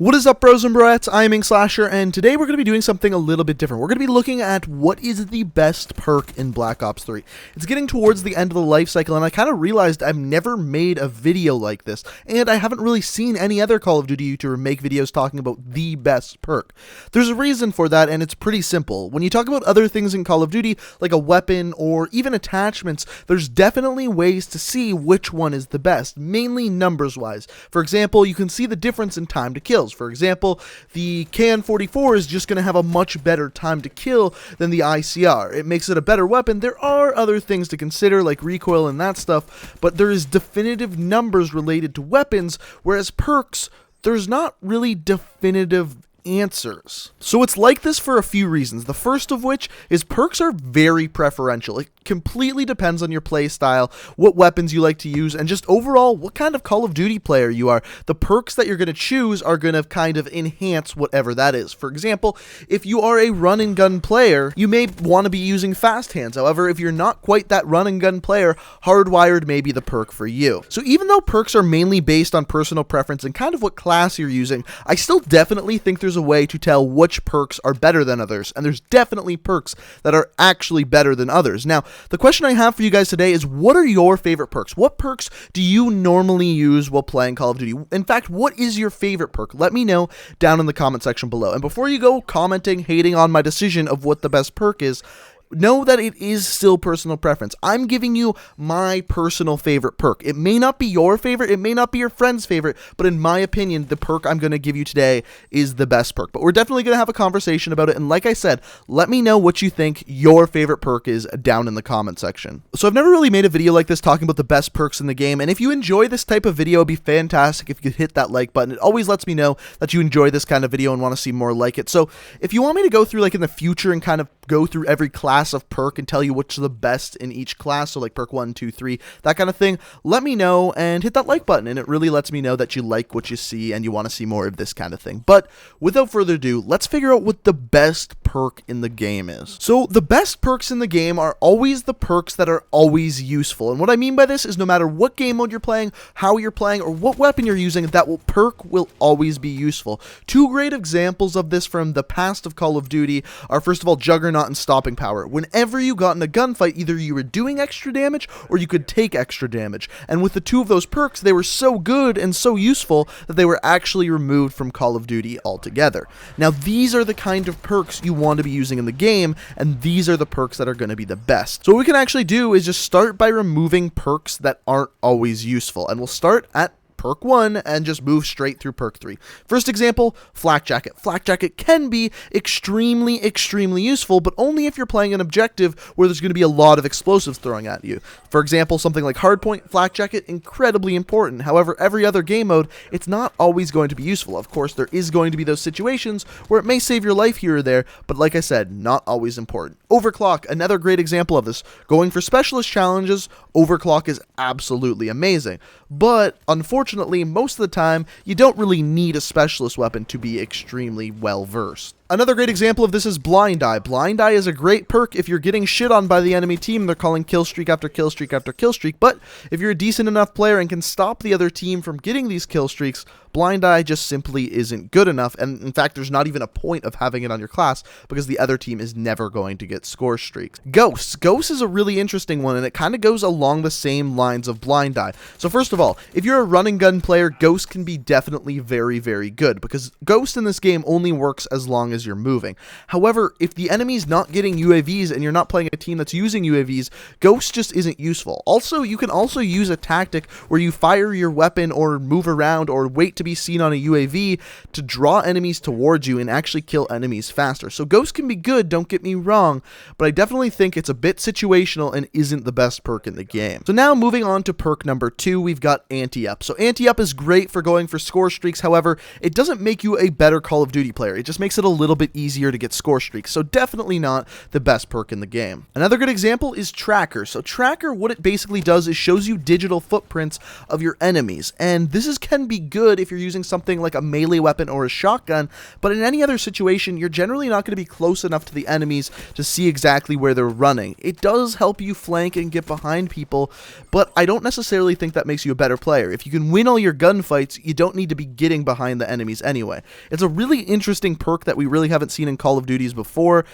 What is up, bros and broettes? I'm Inkslasher, and today we're going to be doing something a little bit different. We're going to be looking at what is the best perk in Black Ops 3. It's getting towards the end of the life cycle, and I kind of realized I've never made a video like this, and I haven't really seen any other Call of Duty YouTuber make videos talking about the best perk. There's a reason for that, and it's pretty simple. When you talk about other things in Call of Duty, like a weapon or even attachments, there's definitely ways to see which one is the best, mainly numbers-wise. For example, you can see the difference in time to kills. For example, the KN-44 is just going to have a much better time to kill than the ICR. It makes it a better weapon. There are other things to consider, like recoil and that stuff, but there is definitive numbers related to weapons, whereas perks, there's not really definitive answers. So it's like this for a few reasons. The first of which is perks are very preferential. It completely depends on your play style, what weapons you like to use, and just overall what kind of Call of Duty player you are. The perks that you're going to choose are going to kind of enhance whatever that is. For example, if you are a run and gun player, you may want to be using fast hands. However, if you're not quite that run and gun player, Hardwired may be the perk for you. So even though perks are mainly based on personal preference and kind of what class you're using, I still definitely think there's a way to tell which perks are better than others, and there's definitely perks that are actually better than others. Now, the question I have for you guys today is, what are your favorite perks? What perks do you normally use while playing Call of Duty? In fact, what is your favorite perk? Let me know down in the comment section below. And before you go commenting, hating on my decision of what the best perk is, know that it is still personal preference. I'm giving you my personal favorite perk. It may not be your favorite, it may not be your friend's favorite, but in my opinion, the perk I'm going to give you today is the best perk. But we're definitely going to have a conversation about it, and like I said, let me know what you think your favorite perk is down in the comment section. So I've never really made a video like this talking about the best perks in the game, and if you enjoy this type of video, it'd be fantastic if you could hit that like button. It always lets me know that you enjoy this kind of video and want to see more like it. So if you want me to go through like in the future and kind of go through every class of perk and tell you which are the best in each class, so like perk 1, 2, 3, that kind of thing, let me know and hit that like button, and it really lets me know that you like what you see and you want to see more of this kind of thing. But without further ado, let's figure out what the best perk in the game is. So the best perks in the game are always the perks that are always useful, and what I mean by this is no matter what game mode you're playing, how you're playing, or what weapon you're using, perk will always be useful. Two great examples of this from the past of Call of Duty are, first of all, Juggernaut and stopping power. Whenever you got in a gunfight, either you were doing extra damage or you could take extra damage. And with the two of those perks, they were so good and so useful that they were actually removed from Call of Duty altogether. Now, these are the kind of perks you want to be using in the game, and these are the perks that are going to be the best. So what we can actually do is just start by removing perks that aren't always useful. And we'll start at perk 1 and just move straight through perk 3. First example, Flak Jacket. Flak Jacket can be extremely useful, but only if you're playing an objective where there's going to be a lot of explosives throwing at you. For example, something like Hardpoint, Flak Jacket, incredibly important. However, every other game mode, it's not always going to be useful. Of course, there is going to be those situations where it may save your life here or there, but like I said, not always important. Overclock, another great example of this. Going for specialist challenges, Overclock is absolutely amazing. But unfortunately, most of the time, you don't really need a specialist weapon to be extremely well versed. Another great example of this is Blind Eye. Blind Eye is a great perk if you're getting shit on by the enemy team. They're calling kill streak after kill streak after kill streak, but if you're a decent enough player and can stop the other team from getting these kill streaks, Blind Eye just simply isn't good enough, and in fact, there's not even a point of having it on your class because the other team is never going to get score streaks. Ghost. Ghost is a really interesting one, and it kind of goes along the same lines of Blind Eye. So first of all, if you're a run and gun player, Ghost can be definitely very good because Ghost in this game only works as long as you're moving. However, if the enemy's not getting UAVs and you're not playing a team that's using UAVs, Ghost just isn't useful. Also, you can also use a tactic where you fire your weapon or move around or wait to be seen on a UAV to draw enemies towards you and actually kill enemies faster. So Ghost can be good, don't get me wrong, but I definitely think it's a bit situational and isn't the best perk in the game. So now moving on to perk number 2, we've got Anti-Up. So Anti-Up is great for going for score streaks, however, it doesn't make you a better Call of Duty player. It just makes it a little little bit easier to get score streaks, so definitely not the best perk in the game. Another good example is Tracker. So Tracker, what it basically does is shows you digital footprints of your enemies, and this can be good if you're using something like a melee weapon or a shotgun, but in any other situation, you're generally not going to be close enough to the enemies to see exactly where they're running. It does help you flank and get behind people, but I don't necessarily think that makes you a better player. If you can win all your gunfights, you don't need to be getting behind the enemies anyway. It's a really interesting perk that we really haven't seen in Call of Duties before,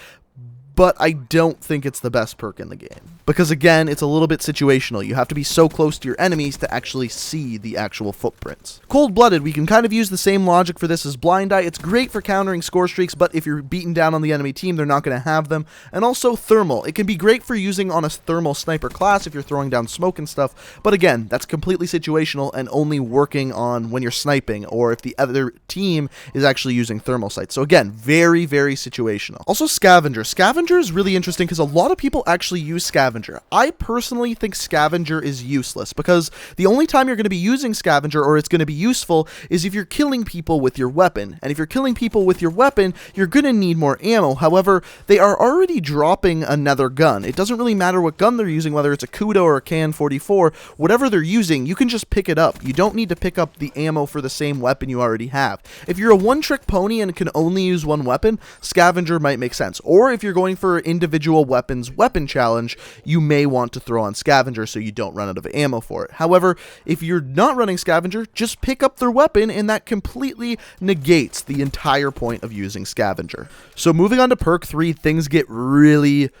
but I don't think it's the best perk in the game. Because again, it's a little bit situational. You have to be so close to your enemies to actually see the actual footprints. Cold-Blooded, we can kind of use the same logic for this as Blind Eye. It's great for countering score streaks, but if you're beaten down on the enemy team, they're not going to have them. And also Thermal. It can be great for using on a thermal sniper class if you're throwing down smoke and stuff, but again, that's completely situational and only working on when you're sniping or if the other team is actually using thermal sights. So again, very, very situational. Also Scavenger. Scavenger is really interesting because a lot of people actually use Scavenger. I personally think Scavenger is useless because the only time you're going to be using Scavenger or it's going to be useful is if you're killing people with your weapon. And if you're killing people with your weapon, you're going to need more ammo. However, they are already dropping another gun. It doesn't really matter what gun they're using, whether it's a Kudo or a KN-44, whatever they're using, you can just pick it up. You don't need to pick up the ammo for the same weapon you already have. If you're a one-trick pony and can only use one weapon, Scavenger might make sense. Or if you're going for individual weapons weapon challenge, you may want to throw on Scavenger so you don't run out of ammo for it. However, if you're not running Scavenger, just pick up their weapon and that completely negates the entire point of using Scavenger. So moving on to Perk 3, things get really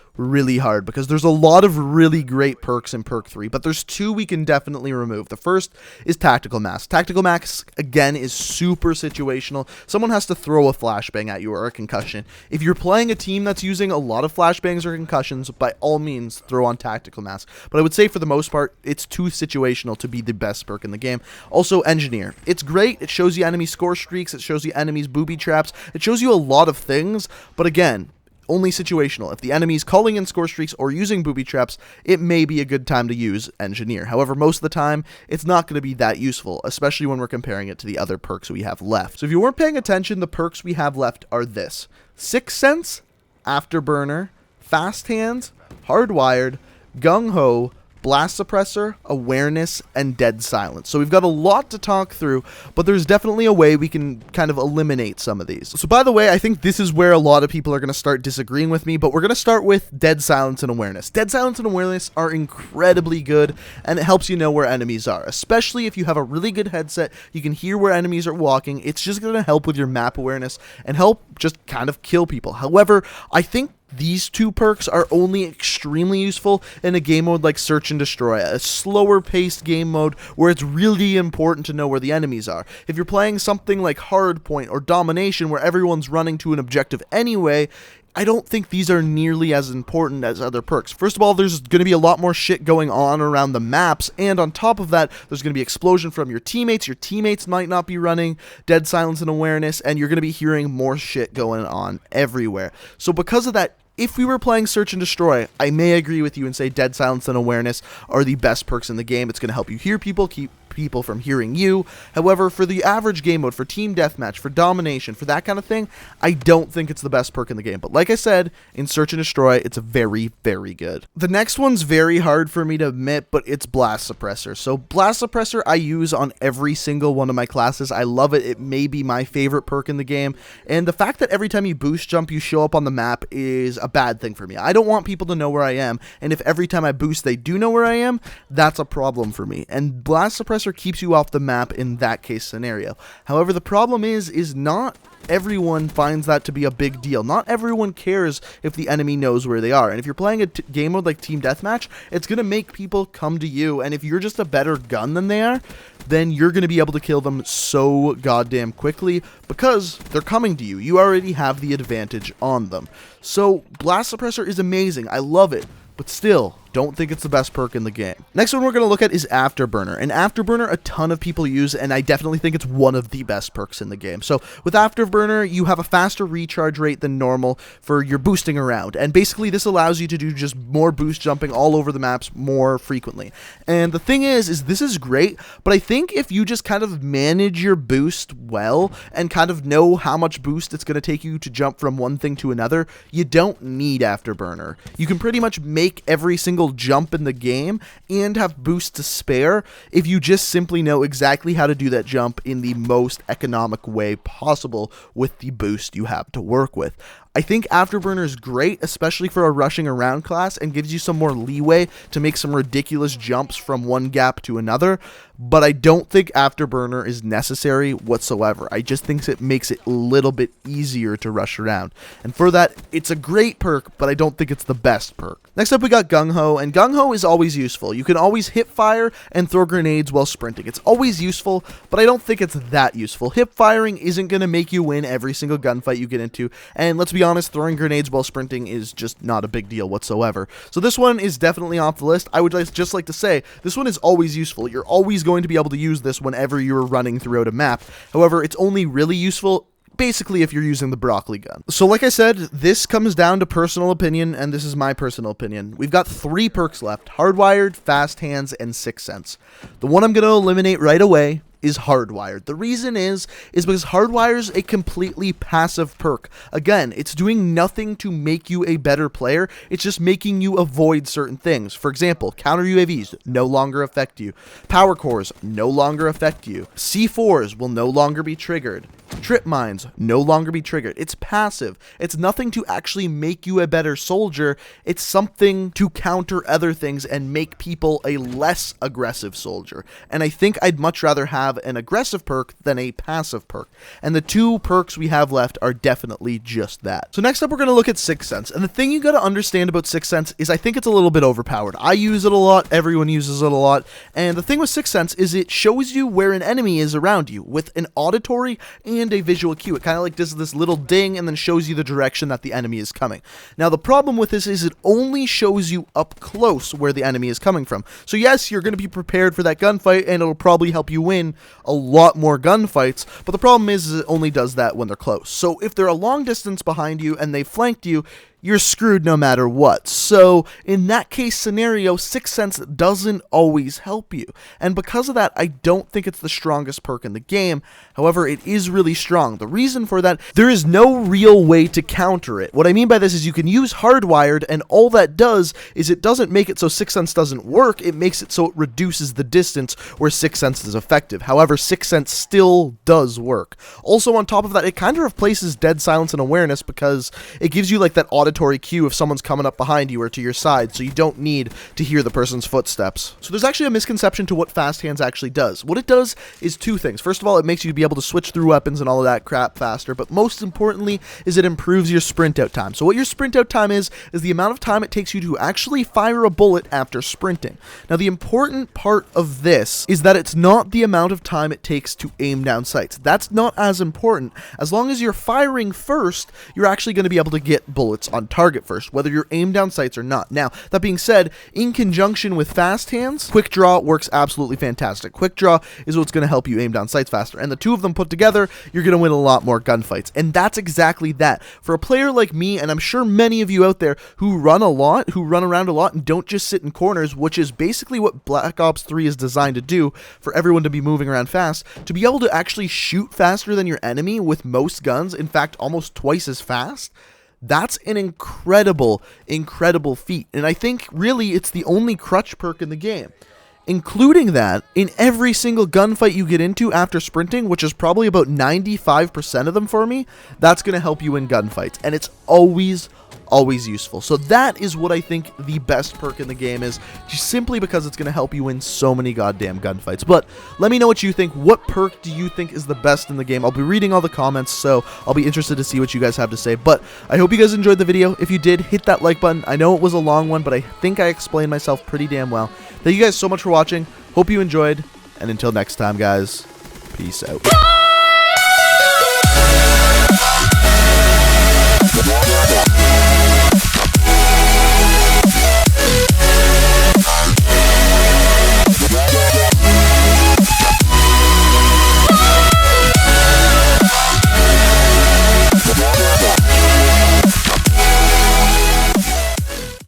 hard because there's a lot of really great perks in Perk 3, but there's two we can definitely remove. The first is Tactical Mask. Tactical Mask, again, is super situational. Someone has to throw a flashbang at you or a concussion. If you're playing a team that's using a lot of flashbangs or concussions, by all means, throw on Tactical Mask. But I would say for the most part, it's too situational to be the best perk in the game. Also, Engineer. It's great. It shows you enemy score streaks. It shows you enemies booby traps. It shows you a lot of things, but again, only situational. If the enemy's calling in score streaks or using booby traps, it may be a good time to use Engineer. However, most of the time, it's not going to be that useful, especially when we're comparing it to the other perks we have left. So if you weren't paying attention, the perks we have left are this: Sixth Sense, Afterburner, Fast Hands, Hardwired, Gung-Ho, Blast Suppressor, Awareness, and Dead Silence. So we've got a lot to talk through, but there's definitely a way we can kind of eliminate some of these. So by the way, I think this is where a lot of people are going to start disagreeing with me, but we're going to start with Dead Silence and Awareness. Dead Silence and Awareness are incredibly good, and it helps you know where enemies are. Especially if you have a really good headset, you can hear where enemies are walking. It's just going to help with your map awareness and help just kind of kill people. However, I think these two perks are only extremely useful in a game mode like Search and Destroy, a slower paced game mode where it's really important to know where the enemies are. If you're playing something like Hardpoint or Domination where everyone's running to an objective anyway, I don't think these are nearly as important as other perks. First of all, there's going to be a lot more shit going on around the maps, and on top of that, there's going to be explosion from your teammates. Your teammates might not be running Dead Silence and Awareness, and you're going to be hearing more shit going on everywhere. So because of that, if we were playing Search and Destroy, I may agree with you and say Dead Silence and Awareness are the best perks in the game. It's going to help you hear people, keep people from hearing you. However, for the average game mode, for team deathmatch, for domination, for that kind of thing, I don't think it's the best perk in the game. But like I said, in Search and Destroy, it's very good. The next one's very hard for me to admit, but it's Blast Suppressor. So Blast Suppressor I use on every single one of my classes. I love it. It may be my favorite perk in the game. And the fact that every time you boost jump, you show up on the map is a bad thing for me. I don't want people to know where I am. And if every time I boost, they do know where I am, that's a problem for me. And Blast Suppressor keeps you off the map in that case scenario. However, the problem is not everyone finds that to be a big deal. Not everyone cares if the enemy knows where they are. And if you're playing a game mode like Team Deathmatch, it's going to make people come to you. And if you're just a better gun than they are, then you're going to be able to kill them so goddamn quickly because they're coming to you. You already have the advantage on them. So Blast Suppressor is amazing. I love it. But still, don't think it's the best perk in the game. Next one we're going to look at is Afterburner. And Afterburner, a ton of people use, and I definitely think it's one of the best perks in the game. So with Afterburner, you have a faster recharge rate than normal for your boosting around. And basically this allows you to do just more boost jumping all over the maps more frequently. And the thing is this is great, but I think if you just kind of manage your boost well and kind of know how much boost it's going to take you to jump from one thing to another, you don't need Afterburner. You can pretty much make every single jump in the game and have boost to spare if you just simply know exactly how to do that jump in the most economic way possible with the boost you have to work with. I think Afterburner is great, especially for a rushing around class, and gives you some more leeway to make some ridiculous jumps from one gap to another, but I don't think Afterburner is necessary whatsoever. I just think it makes it a little bit easier to rush around, and for that, it's a great perk, but I don't think it's the best perk. Next up, we got Gung-Ho, and Gung-Ho is always useful. You can always hip fire and throw grenades while sprinting. It's always useful, but I don't think it's that useful. Hip firing isn't going to make you win every single gunfight you get into, and let's be honest, throwing grenades while sprinting is just not a big deal whatsoever. So this one is definitely off the list. I would just like to say, this one is always useful. You're always going to be able to use this whenever you're running throughout a map. However, it's only really useful basically if you're using the broccoli gun. So like I said, this comes down to personal opinion, and this is my personal opinion. We've got 3 perks left: Hardwired, Fast Hands, and Sixth Sense. The one I'm going to eliminate right away is Hardwired. The reason is because Hardwire's a completely passive perk. Again, it's doing nothing to make you a better player, it's just making you avoid certain things. For example, counter UAVs no longer affect you. Power cores no longer affect you. C4s will no longer be triggered. Trip mines no longer be triggered. It's passive. It's nothing to actually make you a better soldier. It's something to counter other things and make people a less aggressive soldier. And I think I'd much rather have an aggressive perk than a passive perk. And the 2 perks we have left are definitely just that. So next up, we're going to look at Sixth Sense. And the thing you got to understand about Sixth Sense is I think it's a little bit overpowered. I use it a lot. Everyone uses it a lot. And the thing with Sixth Sense is it shows you where an enemy is around you with an auditory and a visual cue. It kind of like does this little ding and then shows you the direction that the enemy is coming. Now the problem with this is it only shows you up close where the enemy is coming from. So yes, you're going to be prepared for that gunfight and it'll probably help you win a lot more gunfights, but the problem is it only does that when they're close. So if they're a long distance behind you and they flanked you, you're screwed no matter what. So in that case scenario, Sixth Sense doesn't always help you. And because of that, I don't think it's the strongest perk in the game. However, it is really strong. The reason for that, there is no real way to counter it. What I mean by this is you can use Hardwired, and all that does is it doesn't make it so Sixth Sense doesn't work, it makes it so it reduces the distance where Sixth Sense is effective. However, Sixth Sense still does work. Also on top of that, it kind of replaces Dead Silence and Awareness because it gives you like that auditory cue if someone's coming up behind you or to your side, so you don't need to hear the person's footsteps. So there's actually a misconception to what Fast Hands actually does. What it does is 2 things. First of all, it makes you be able to switch through weapons and all of that crap faster, but most importantly is it improves your sprint out time. So what your sprint out time is the amount of time it takes you to actually fire a bullet after sprinting. Now the important part of this is that it's not the amount of time it takes to aim down sights. That's not as important. As long as you're firing first, you're actually going to be able to get bullets on target first, whether you're aimed down sights or not. Now, that being said, in conjunction with Fast Hands, Quick Draw works absolutely fantastic. Quick Draw is what's going to help you aim down sights faster, and the 2 of them put together, you're going to win a lot more gunfights, and that's exactly that. For a player like me, and I'm sure many of you out there who run around a lot and don't just sit in corners, which is basically what Black Ops 3 is designed to do, for everyone to be moving around fast, to be able to actually shoot faster than your enemy with most guns, in fact, almost twice as fast, that's an incredible feat. And I think really it's the only crutch perk in the game. Including that, in every single gunfight you get into after sprinting, which is probably about 95% of them for me, that's going to help you in gunfights. And it's always useful. So that is what I think the best perk in the game is, just simply because it's going to help you win so many goddamn gunfights. But let me know what you think. What perk do you think is the best in the game? I'll be reading all the comments, so I'll be interested to see what you guys have to say. But I hope you guys enjoyed the video. If you did, hit that like button. I know it was a long one, but I think I explained myself pretty damn well. Thank you guys so much for watching. Hope you enjoyed, and until next time, guys, peace out.